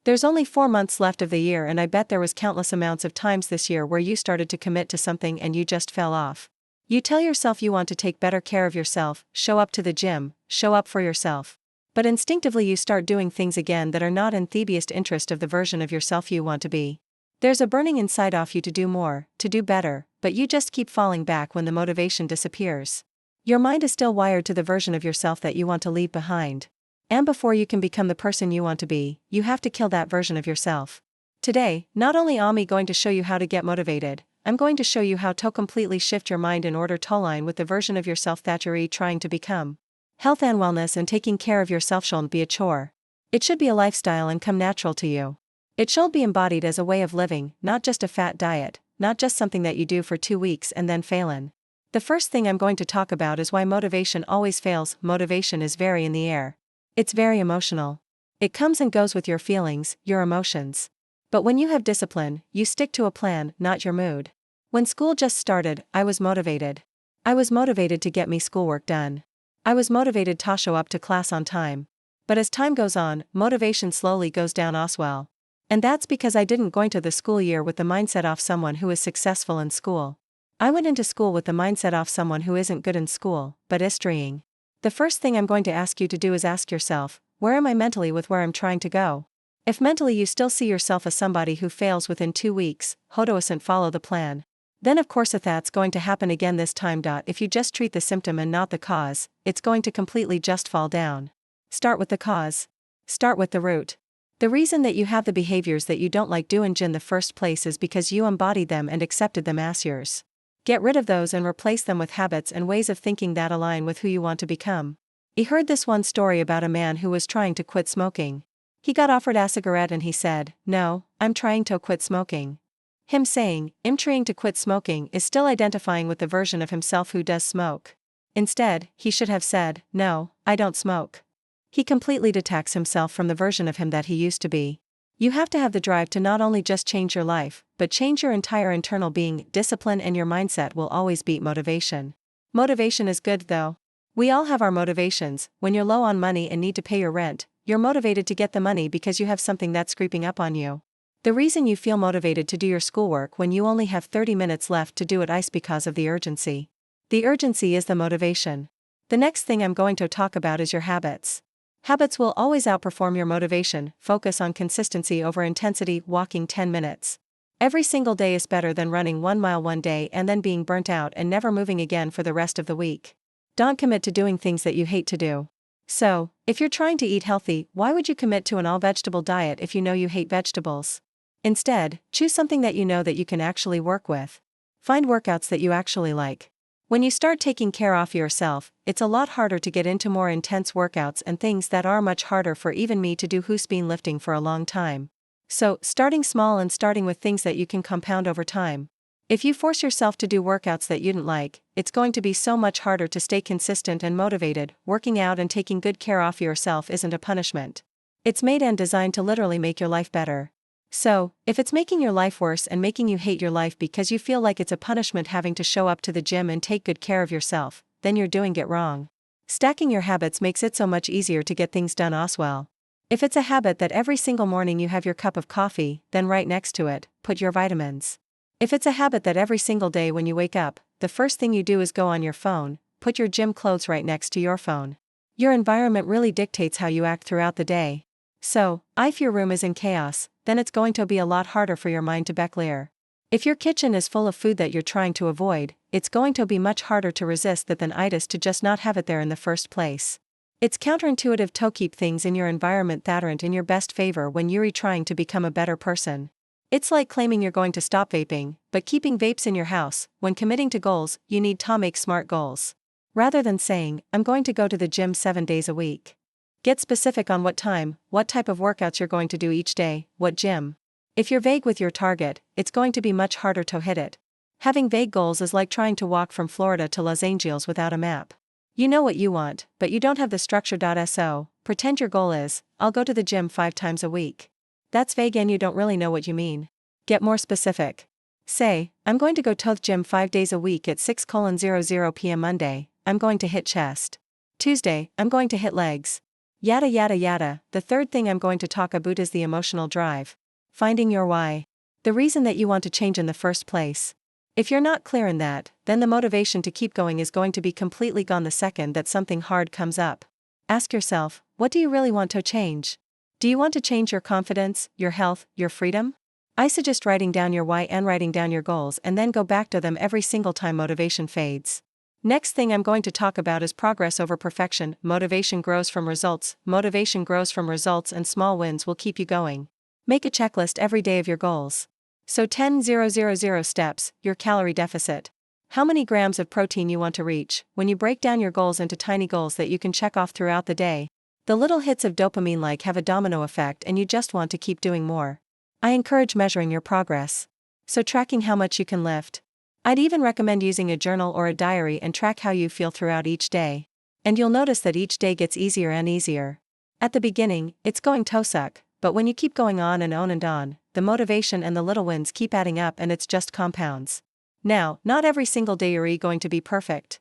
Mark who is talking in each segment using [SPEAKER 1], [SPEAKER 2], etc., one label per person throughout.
[SPEAKER 1] There's only 4 months left of the year, and I bet there was countless amounts of times this year where you started to commit to something and you just fell off. You tell yourself you want to take better care of yourself, show up to the gym, show up for yourself. But instinctively you start doing things again that are not in the best interest of the version of yourself you want to be. There's a burning inside of you to do more, to do better, but you just keep falling back when the motivation disappears. Your mind is still wired to the version of yourself that you want to leave behind. And before you can become the person you want to be, you have to kill that version of yourself. Today, not only am I going to show you how to get motivated, I'm going to show you how to completely shift your mind in order to align with the version of yourself that you're trying to become. Health and wellness and taking care of yourself shouldn't be a chore. It should be a lifestyle and come natural to you. It should be embodied as a way of living, not just a fat diet, not just something that you do for 2 weeks and then fail in. The first thing I'm going to talk about is why motivation always fails. Motivation is very in the air. It's very emotional. It comes and goes with your feelings, your emotions. But when you have discipline, you stick to a plan, not your mood. When school just started, I was motivated. I was motivated to get me schoolwork done. I was motivated to show up to class on time. But as time goes on, motivation slowly goes down as well. And that's because I didn't go into the school year with the mindset of someone who is successful in school. I went into school with the mindset of someone who isn't good in school, but is trying. The first thing I'm going to ask you to do is ask yourself, where am I mentally with where I'm trying to go? If mentally you still see yourself as somebody who fails within 2 weeks, how doesn't follow the plan? Then of course if that's going to happen again this time. If you just treat the symptom and not the cause, it's going to completely just fall down. Start with the cause. Start with the root. The reason that you have the behaviors that you don't like doing in the first place is because you embodied them and accepted them as yours. Get rid of those and replace them with habits and ways of thinking that align with who you want to become. I heard this one story about a man who was trying to quit smoking. He got offered a cigarette and he said, "No, I'm trying to quit smoking." Him saying, "I'm trying to quit smoking" is still identifying with the version of himself who does smoke. Instead, he should have said, "No, I don't smoke." He completely detached himself from the version of him that he used to be. You have to have the drive to not only just change your life, but change your entire internal being. Discipline and your mindset will always beat motivation. Motivation is good though. We all have our motivations. When you're low on money and need to pay your rent, you're motivated to get the money because you have something that's creeping up on you. The reason you feel motivated to do your schoolwork when you only have 30 minutes left to do it is because of the urgency. The urgency is the motivation. The next thing I'm going to talk about is your habits. Habits will always outperform your motivation. Focus on consistency over intensity. Walking 10 minutes every single day is better than running 1 mile one day and then being burnt out and never moving again for the rest of the week. Don't commit to doing things that you hate to do. So, if you're trying to eat healthy, why would you commit to an all-vegetable diet if you know you hate vegetables? Instead, choose something that you know that you can actually work with. Find workouts that you actually like. When you start taking care of yourself, it's a lot harder to get into more intense workouts and things that are much harder for even me to do who's been lifting for a long time. So, starting small and starting with things that you can compound over time. If you force yourself to do workouts that you don't like, it's going to be so much harder to stay consistent and motivated. Working out and taking good care of yourself isn't a punishment. It's made and designed to literally make your life better. So, if it's making your life worse and making you hate your life because you feel like it's a punishment having to show up to the gym and take good care of yourself, then you're doing it wrong. Stacking your habits makes it so much easier to get things done as well. If it's a habit that every single morning you have your cup of coffee, then right next to it, put your vitamins. If it's a habit that every single day when you wake up, the first thing you do is go on your phone, put your gym clothes right next to your phone. Your environment really dictates how you act throughout the day. So, if your room is in chaos, then it's going to be a lot harder for your mind to be clear. If your kitchen is full of food that you're trying to avoid, it's going to be much harder to resist that than it is to just not have it there in the first place. It's counterintuitive to keep things in your environment that aren't in your best favor when you're trying to become a better person. It's like claiming you're going to stop vaping, but keeping vapes in your house. When committing to goals, you need to make smart goals. Rather than saying, "I'm going to go to the gym 7 days a week." Get specific on what time, what type of workouts you're going to do each day, what gym. If you're vague with your target, it's going to be much harder to hit it. Having vague goals is like trying to walk from Florida to Los Angeles without a map. You know what you want, but you don't have the structure. So, pretend your goal is, "I'll go to the gym 5 times a week." That's vague and you don't really know what you mean. Get more specific. Say, "I'm going to go to the gym 5 days a week at 6:00 p.m. Monday, I'm going to hit chest. Tuesday, I'm going to hit legs. Yada yada yada. The third thing I'm going to talk about is the emotional drive. Finding your why. The reason that you want to change in the first place. If you're not clear in that, then the motivation to keep going is going to be completely gone the second that something hard comes up. Ask yourself, what do you really want to change? Do you want to change your confidence, your health, your freedom? I suggest writing down your why and writing down your goals and then go back to them every single time motivation fades. Next thing I'm going to talk about is progress over perfection. Motivation grows from results. Motivation grows from results, and small wins will keep you going. Make a checklist every day of your goals. So 10,000 steps, your calorie deficit. How many grams of protein you want to reach. When you break down your goals into tiny goals that you can check off throughout the day, the little hits of dopamine have a domino effect and you just want to keep doing more. I encourage measuring your progress. So tracking how much you can lift. I'd even recommend using a journal or a diary and track how you feel throughout each day. And you'll notice that each day gets easier and easier. At the beginning, it's going to suck, but when you keep going on and on and on, the motivation and the little wins keep adding up and it's just compounds. Now, not every single day you're going to be perfect.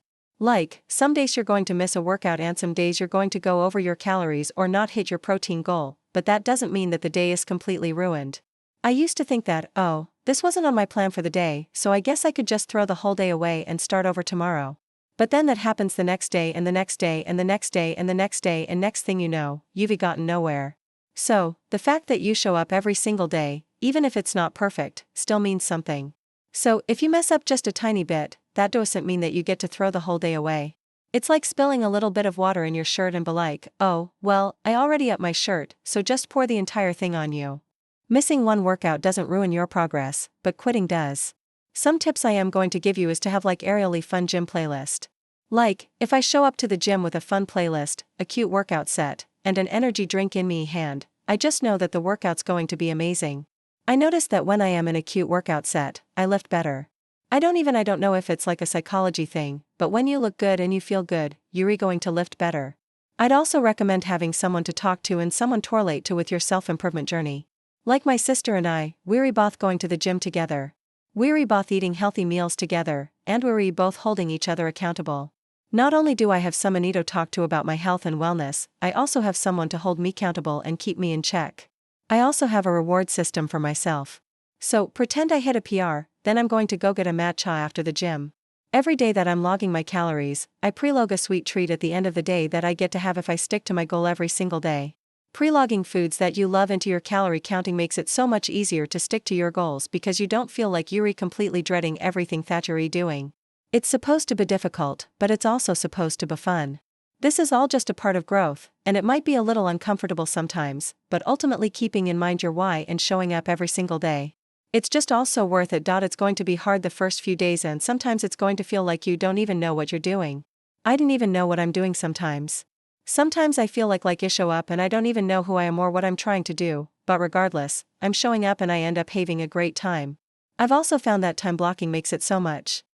[SPEAKER 1] Some days you're going to miss a workout and some days you're going to go over your calories or not hit your protein goal, but that doesn't mean that the day is completely ruined. I used to think that, oh, this wasn't on my plan for the day, so I guess I could just throw the whole day away and start over tomorrow. But then that happens the next day and the next day and the next day and the next day, and next thing you know, you've gotten nowhere. So, the fact that you show up every single day, even if it's not perfect, still means something. So, if you mess up just a tiny bit, that doesn't mean that you get to throw the whole day away. It's like spilling a little bit of water in your shirt and be like, oh, well, I already up my shirt, so just pour the entire thing on you. Missing one workout doesn't ruin your progress, but quitting does. Some tips I am going to give you is to have really fun gym playlist. If I show up to the gym with a fun playlist, a cute workout set, and an energy drink in me hand, I just know that the workout's going to be amazing. I notice that when I am in a cute workout set, I lift better. I don't know if it's like a psychology thing, but when you look good and you feel good, you're going to lift better. I'd also recommend having someone to talk to and someone to relate to with your self-improvement journey. Like my sister and I, we're both going to the gym together. We're both eating healthy meals together, and we're both holding each other accountable. Not only do I have someone to talk to about my health and wellness, I also have someone to hold me accountable and keep me in check. I also have a reward system for myself. So, pretend I hit a PR, then I'm going to go get a matcha after the gym. Every day that I'm logging my calories, I prelog a sweet treat at the end of the day that I get to have if I stick to my goal every single day. Prelogging foods that you love into your calorie counting makes it so much easier to stick to your goals because you don't feel like you're completely dreading everything that you're doing. It's supposed to be difficult, but it's also supposed to be fun. This is all just a part of growth, and it might be a little uncomfortable sometimes, but ultimately keeping in mind your why and showing up every single day. It's just also worth it. It's going to be hard the first few days and sometimes it's going to feel like you don't even know what you're doing. I didn't even know what I'm doing sometimes. Sometimes I feel like I show up and I don't even know who I am or what I'm trying to do, but regardless, I'm showing up and I end up having a great time. I've also found that time blocking makes it so much